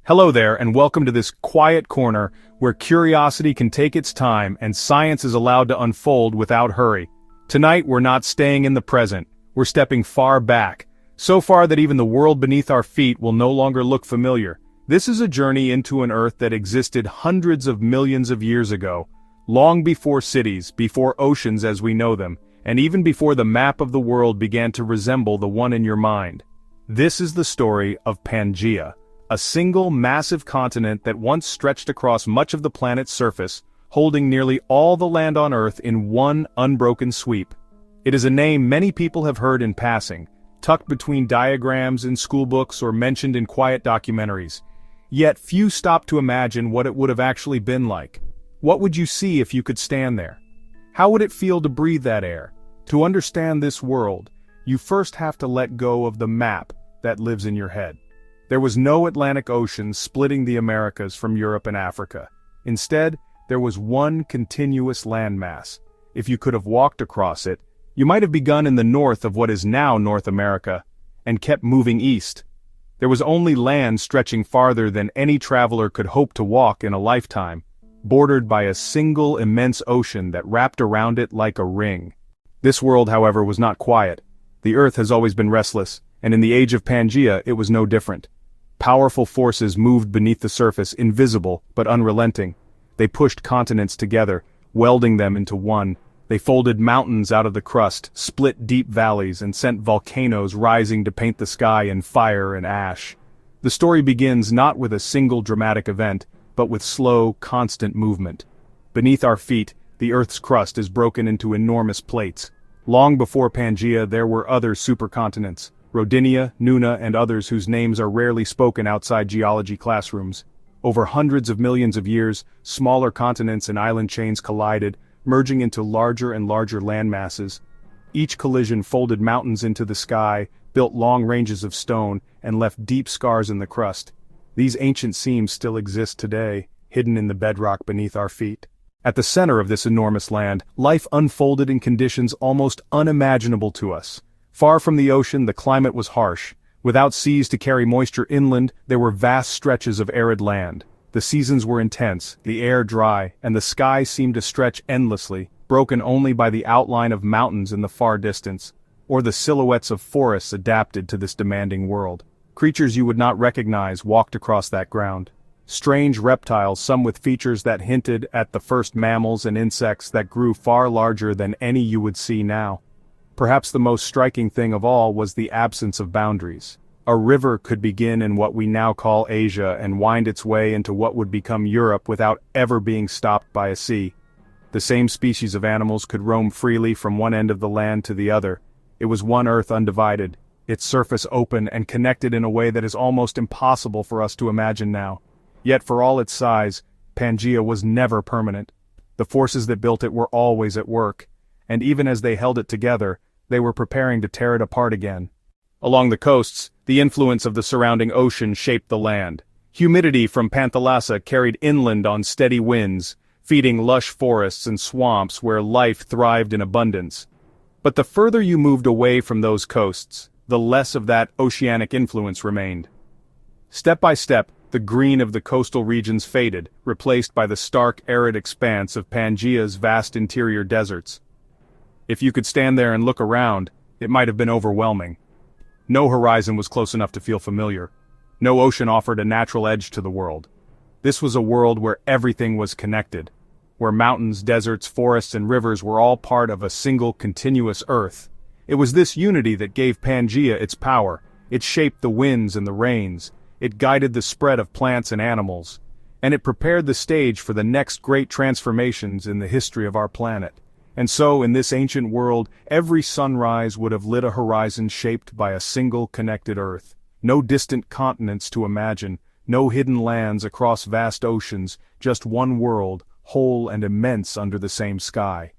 Hello there, and welcome to this quiet corner where curiosity can take its time and science is allowed to unfold without hurry. Tonight we're not staying in the present, we're stepping far back, so far that even the world beneath our feet will no longer look familiar. This is a journey into an Earth that existed hundreds of millions of years ago, long before cities, before oceans as we know them, and even before the map of the world began to resemble the one in your mind. This is the story of Pangaea, a single massive continent that once stretched across much of the planet's surface, holding nearly all the land on Earth in one unbroken sweep. It is a name many people have heard in passing, tucked between diagrams in schoolbooks or mentioned in quiet documentaries. Yet few stop to imagine what it would have actually been like. What would you see if you could stand there? How would it feel to breathe that air? To understand this world, you first have to let go of the map that lives in your head. There was no Atlantic Ocean splitting the Americas from Europe and Africa. Instead, there was one continuous landmass. If you could have walked across it, you might have begun in the north of what is now North America, and kept moving east. There was only land stretching farther than any traveler could hope to walk in a lifetime, bordered by a single immense ocean that wrapped around it like a ring. This world, however, was not quiet. The Earth has always been restless, and in the age of Pangaea it was no different. Powerful forces moved beneath the surface, invisible but unrelenting. They pushed continents together, welding them into one. They folded mountains out of the crust, split deep valleys, and sent volcanoes rising to paint the sky in fire and ash. The story begins not with a single dramatic event, but with slow, constant movement. Beneath our feet, the Earth's crust is broken into enormous plates. Long before Pangaea there were other supercontinents, Rodinia, Nuna, and others whose names are rarely spoken outside geology classrooms. Over hundreds of millions of years, smaller continents and island chains collided, merging into larger and larger landmasses. Each collision folded mountains into the sky, built long ranges of stone, and left deep scars in the crust. These ancient seams still exist today, hidden in the bedrock beneath our feet. At the center of this enormous land, life unfolded in conditions almost unimaginable to us. Far from the ocean, the climate was harsh. Without seas to carry moisture inland, there were vast stretches of arid land. The seasons were intense, the air dry, and the sky seemed to stretch endlessly, broken only by the outline of mountains in the far distance, or the silhouettes of forests adapted to this demanding world. Creatures you would not recognize walked across that ground. Strange reptiles, some with features that hinted at the first mammals and insects that grew far larger than any you would see now. Perhaps the most striking thing of all was the absence of boundaries. A river could begin in what we now call Asia and wind its way into what would become Europe without ever being stopped by a sea. The same species of animals could roam freely from one end of the land to the other. It was one Earth undivided, its surface open and connected in a way that is almost impossible for us to imagine now. Yet for all its size, Pangaea was never permanent. The forces that built it were always at work, and even as they held it together, they were preparing to tear it apart again. Along the coasts, the influence of the surrounding ocean shaped the land. Humidity from Pangaea carried inland on steady winds, feeding lush forests and swamps where life thrived in abundance. But the further you moved away from those coasts, the less of that oceanic influence remained. Step by step, the green of the coastal regions faded, replaced by the stark arid expanse of Pangaea's vast interior deserts. If you could stand there and look around, it might have been overwhelming. No horizon was close enough to feel familiar. No ocean offered a natural edge to the world. This was a world where everything was connected, where mountains, deserts, forests, and rivers were all part of a single continuous Earth. It was this unity that gave Pangaea its power. It shaped the winds and the rains. It guided the spread of plants and animals. And it prepared the stage for the next great transformations in the history of our planet. And so, in this ancient world, every sunrise would have lit a horizon shaped by a single connected Earth. No distant continents to imagine, no hidden lands across vast oceans, just one world, whole and immense under the same sky.